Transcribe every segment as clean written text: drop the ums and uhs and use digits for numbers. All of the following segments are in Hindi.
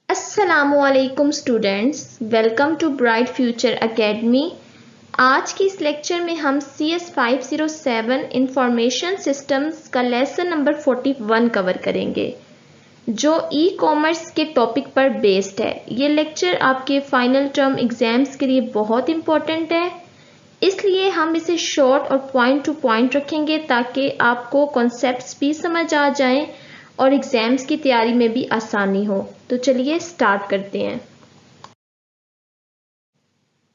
अस्सलामुअलैकुम students, welcome to Bright Future Academy. आज की इस लेक्चर में हम CS 507 इंफॉर्मेशन सिस्टम्स का लेसन नंबर 41 कवर करेंगे जो ई कॉमर्स के टॉपिक पर बेस्ड है। ये लेक्चर आपके फाइनल टर्म एग्जाम्स के लिए बहुत इम्पोर्टेंट है, इसलिए हम इसे शॉर्ट और पॉइंट टू पॉइंट रखेंगे ताकि आपको कॉन्सेप्ट्स भी समझ आ जाएं और एग्जाम्स की तैयारी में भी आसानी हो। तो चलिए स्टार्ट करते हैं।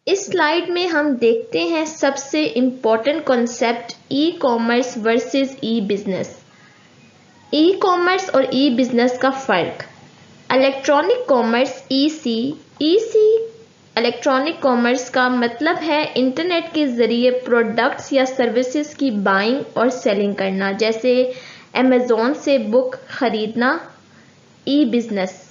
इस स्लाइड में हम देखते हैं सबसे important concept e commerce versus e business. E commerce और ई बिजनेस का फर्क। Electronic commerce EC electronic commerce का मतलब है इंटरनेट के जरिए प्रोडक्ट्स या सर्विसेज की बाइंग और सेलिंग करना, जैसे अमेज़न से बुक खरीदना। ई बिजनेस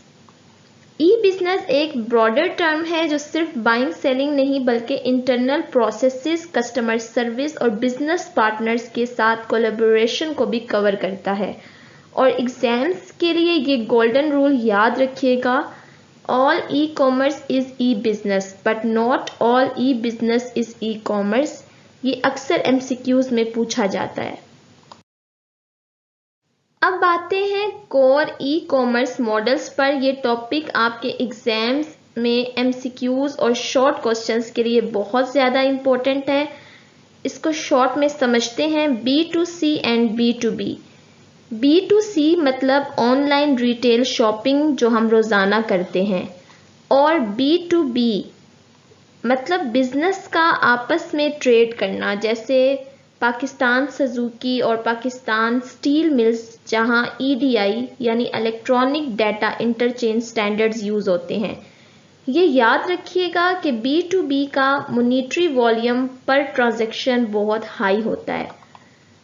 एक ब्रॉडर टर्म है जो सिर्फ बाइंग सेलिंग नहीं बल्कि इंटरनल प्रोसेसेस, कस्टमर सर्विस और बिजनेस पार्टनर्स के साथ कोलैबोरेशन को भी कवर करता है। और एग्जाम्स के लिए ये गोल्डन रूल याद रखिएगा, all e commerce is E business but not all E business is e commerce. ये अक्सर MCQs में पूछा जाता है। अब आते हैं कोर ई कॉमर्स मॉडल्स पर। ये टॉपिक आपके एग्जाम्स में MCQs और शॉर्ट क्वेश्चंस के लिए बहुत ज़्यादा इम्पोर्टेंट है। इसको शॉर्ट में समझते हैं। B2C and B2B। B2C मतलब ऑनलाइन रिटेल शॉपिंग जो हम रोज़ाना करते हैं, और B2B मतलब बिजनेस का आपस में ट्रेड करना, जैसे पाकिस्तान सुजुकी और पाकिस्तान स्टील मिल्स, जहां EDI यानी electronic data interchange standards use होते हैं। ये याद रखिएगा कि B2B का मॉनिटरी वॉल्यूम पर ट्रांजैक्शन बहुत हाई होता है।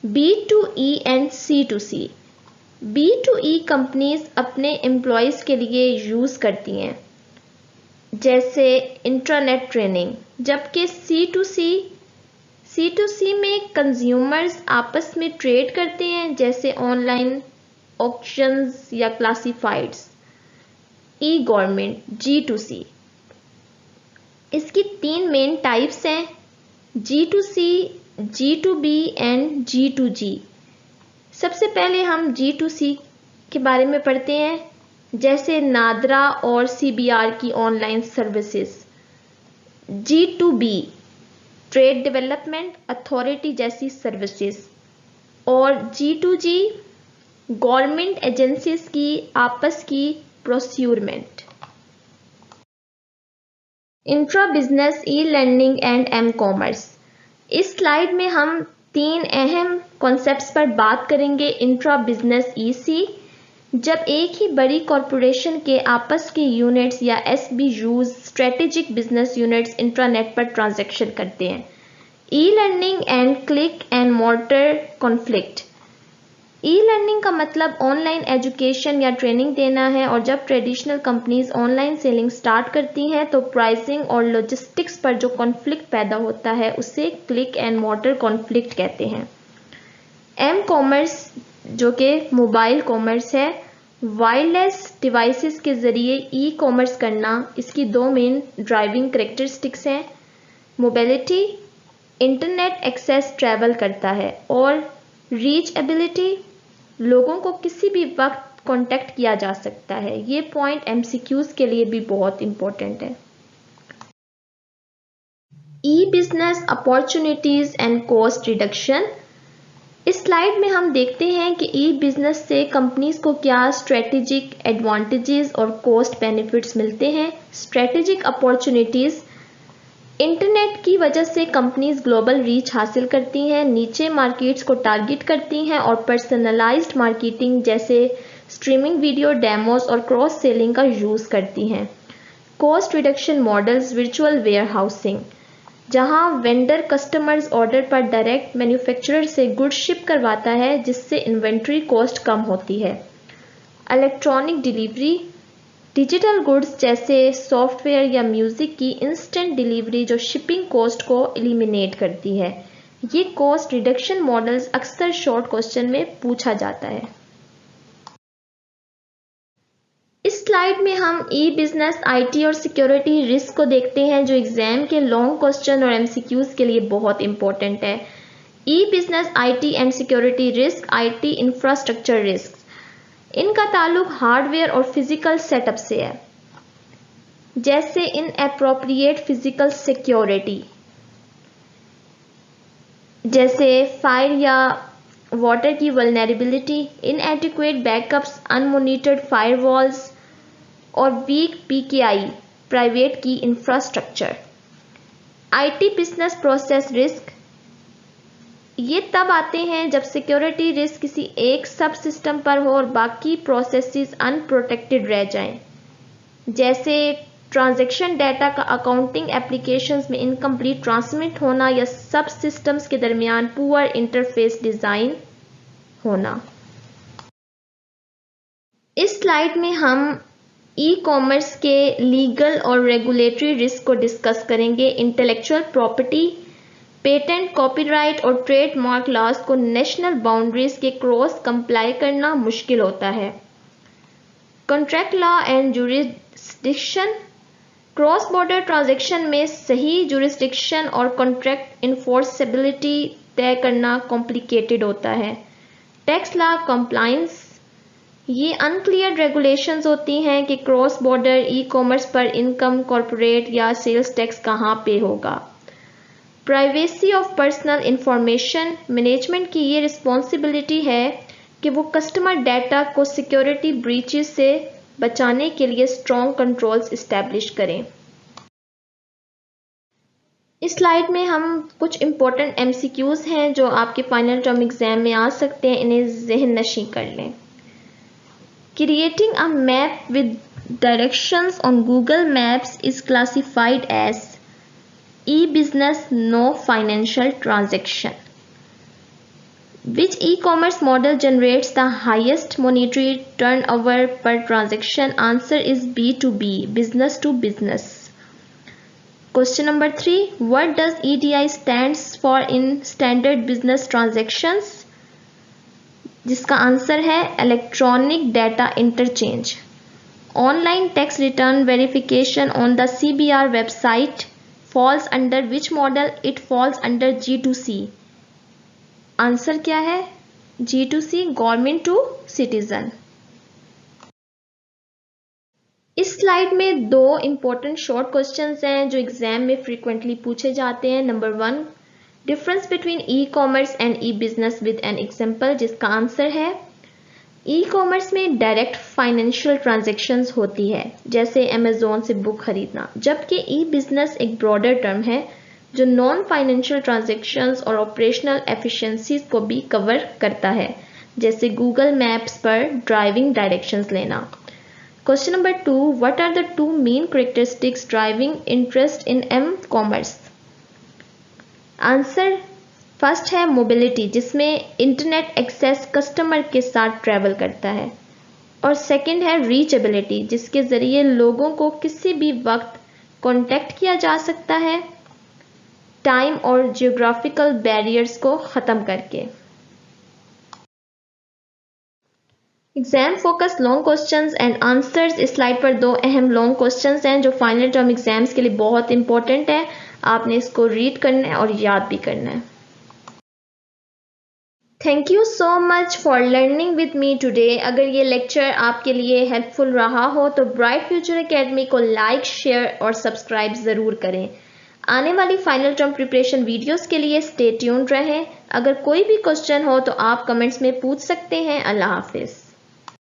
B2E and C2C। B2E companies अपने एम्प्लॉयज़ के लिए यूज़ करती हैं, जैसे इंट्रानेट ट्रेनिंग, जबकि C2C में कंज्यूमर्स आपस में ट्रेड करते हैं, जैसे ऑनलाइन ऑक्शंस या क्लासिफाइड्स। ई गवर्नमेंट G2C। इसकी 3 मेन टाइप्स हैं, G2C, G2B एंड G2G। सबसे पहले हम G2C के बारे में पढ़ते हैं, जैसे नादरा और CBR की online services. G2B trade development authority जैसी सर्विसेज। और G2G गवर्नमेंट एजेंसीज की आपस की procurement. Intra business e learning and M commerce. इस स्लाइड में हम 3 अहम कॉन्सेप्ट्स पर बात करेंगे। इंट्रा बिजनेस EC, जब एक ही बड़ी कॉरपोरेशन के आपस के यूनिट्स या SBUs strategic business units intranet पर ट्रांजैक्शन करते हैं। E learning and click and mortar conflict. E learning का मतलब ऑनलाइन एजुकेशन या ट्रेनिंग देना है, और जब traditional companies online selling start करती हैं तो प्राइसिंग और लॉजिस्टिक्स पर जो कॉन्फ्लिक्ट पैदा होता है उसे क्लिक एंड मोर्टर कॉन्फ्लिक्ट कहते हैं। M कॉमर्स जो कि मोबाइल कॉमर्स है, वायरलेस डिवाइसेस के जरिए ई कॉमर्स करना। इसकी 2 मेन ड्राइविंग कैरेक्टरिस्टिक्स हैं। मोबिलिटी, इंटरनेट एक्सेस ट्रैवल करता है, और रीचएबिलिटी, लोगों को किसी भी वक्त कांटेक्ट किया जा सकता है। ये पॉइंट MCQs के लिए भी बहुत इंपॉर्टेंट है। E business opportunities and cost reduction. इस स्लाइड में हम देखते हैं कि ई बिजनेस से कंपनीज को क्या स्ट्रेटेजिक एडवांटेजेस और कॉस्ट बेनिफिट्स मिलते हैं। स्ट्रेटेजिक अपॉर्चुनिटीज, इंटरनेट की वजह से कंपनीज ग्लोबल रीच हासिल करती हैं, नीचे मार्केट्स को टारगेट करती हैं और पर्सनलाइज्ड मार्केटिंग जैसे स्ट्रीमिंग वीडियो, डेमोस और क्रॉस सेलिंग का यूज़ करती हैं। Cost reduction models, virtual warehousing, जहां वेंडर कस्टमर्स ऑर्डर पर डायरेक्ट मैन्युफैक्चरर से गुड शिप करवाता है, जिससे इन्वेंट्री कॉस्ट कम होती है। इलेक्ट्रॉनिक डिलीवरी, डिजिटल गुड्स जैसे सॉफ्टवेयर या म्यूजिक की इंस्टेंट डिलीवरी जो शिपिंग कॉस्ट को एलिमिनेट करती है। ये कॉस्ट रिडक्शन मॉडल्स अक्सर शॉर्ट क्वेश्चन में पूछा जाता है। इस स्लाइड में हम ई बिजनेस, आईटी और सिक्योरिटी रिस्क को देखते हैं जो एग्जाम के लॉन्ग क्वेश्चन और एमसीक्यूज के लिए बहुत इंपॉर्टेंट है। E business, IT and security risk, IT infrastructure risk, इनका ताल्लुक हार्डवेयर और फिजिकल सेटअप से है, जैसे इनएप्रोप्रिएट फिजिकल सिक्योरिटी, जैसे फायर या वाटर की vulnerability, inadequate backups, unmonitored firewalls और weak PKI private key infrastructure. IT business process risk, ये तब आते हैं जब सिक्योरिटी रिस्क किसी एक सब सिस्टम पर हो और बाकी प्रोसेसेस अनप्रोटेक्टेड रह जाएं, जैसे ट्रांजैक्शन डाटा का अकाउंटिंग एप्लीकेशंस में इनकम्प्लीट ट्रांसमिट होना या सब सिस्टम्स के दरमियान पुअर इंटरफेस डिजाइन होना। इस स्लाइड में हम ई कॉमर्स के लीगल और रेगुलेटरी रिस्क को डिस्कस करेंगे। इंटेलेक्चुअल प्रॉपर्टी, पेटेंट, कॉपीराइट और ट्रेडमार्क लॉज को नेशनल बाउंड्रीज के क्रॉस कंप्लाई करना मुश्किल होता है। Contract law and jurisdiction, cross border transaction में सही जुरिस्डिक्शन और कॉन्ट्रैक्ट इन्फोर्सेबिलिटी तय करना कॉम्प्लिकेटेड होता है। टैक्स लॉ कंप्लायंस, ये अनक्लियर रेगुलेशंस होती हैं कि क्रॉस बॉर्डर ई कॉमर्स पर इनकम, कॉरपोरेट या सेल्स टैक्स कहाँ पे होगा। Privacy of personal information, management की ये रिस्पॉन्सिबिलिटी है कि वो कस्टमर डाटा को सिक्योरिटी ब्रीचेस से बचाने के लिए स्ट्रॉन्ग कंट्रोल्स इस्टेब्लिश करें। इस स्लाइड में हम कुछ इंपॉर्टेंट एमसीक्यूज हैं जो आपके फाइनल टर्म एग्जाम में आ सकते हैं, इन्हें ज़हन नशी कर लें। Creating a map with directions on Google Maps is classified as e-business, no financial transaction. Which e-commerce model generates the highest monetary turnover per transaction? Answer is B2B, business to business. Question number 3. What does EDI stands for in standard business transactions? जिसका आंसर है electronic data interchange. Online tax return verification on the CBR website falls under which model? It falls under G2C। Answer क्या है? G2C, government to citizen. इस स्लाइड में दो इंपॉर्टेंट शॉर्ट क्वेश्चंस हैं जो एग्जाम में फ्रीक्वेंटली पूछे जाते हैं। Number 1, difference between e commerce and e business with an example, जिसका आंसर है ई कॉमर्स में डायरेक्ट फाइनेंशियल ट्रांजैक्शंस होती है, जैसे अमेजोन से बुक खरीदना, जबकि ई बिजनेस एक ब्रॉडर टर्म है जो नॉन फाइनेंशियल ट्रांजैक्शंस और ऑपरेशनल एफिशिएंसीज को भी कवर करता है, जैसे गूगल मैप्स पर ड्राइविंग डायरेक्शंस लेना। Question number 2, what are the two main characteristics driving interest in M commerce? Answer first है मोबिलिटी, जिसमें इंटरनेट एक्सेस कस्टमर के साथ ट्रैवल करता है, और सेकंड है रीचेबिलिटी, जिसके ज़रिए लोगों को किसी भी वक्त कांटेक्ट किया जा सकता है, टाइम और जियोग्राफिकल बैरियर्स को ख़त्म करके। Exam focus long questions and answers. इस स्लाइड पर दो अहम लॉन्ग क्वेश्चंस हैं जो फाइनल टर्म एग्जाम्स के लिए बहुत इंपॉर्टेंट है। आपने इसको रीड करना है और याद भी करना है। Thank you so much for learning with me today. अगर ये लेक्चर आपके लिए हेल्पफुल रहा हो तो ब्राइट फ्यूचर एकेडमी को लाइक, शेयर और सब्सक्राइब ज़रूर करें। आने वाली फाइनल टर्म प्रिपरेशन वीडियोस के लिए स्टे ट्यून्ड रहें। अगर कोई भी क्वेश्चन हो तो आप कमेंट्स में पूछ सकते हैं। अल्लाह हाफिज़।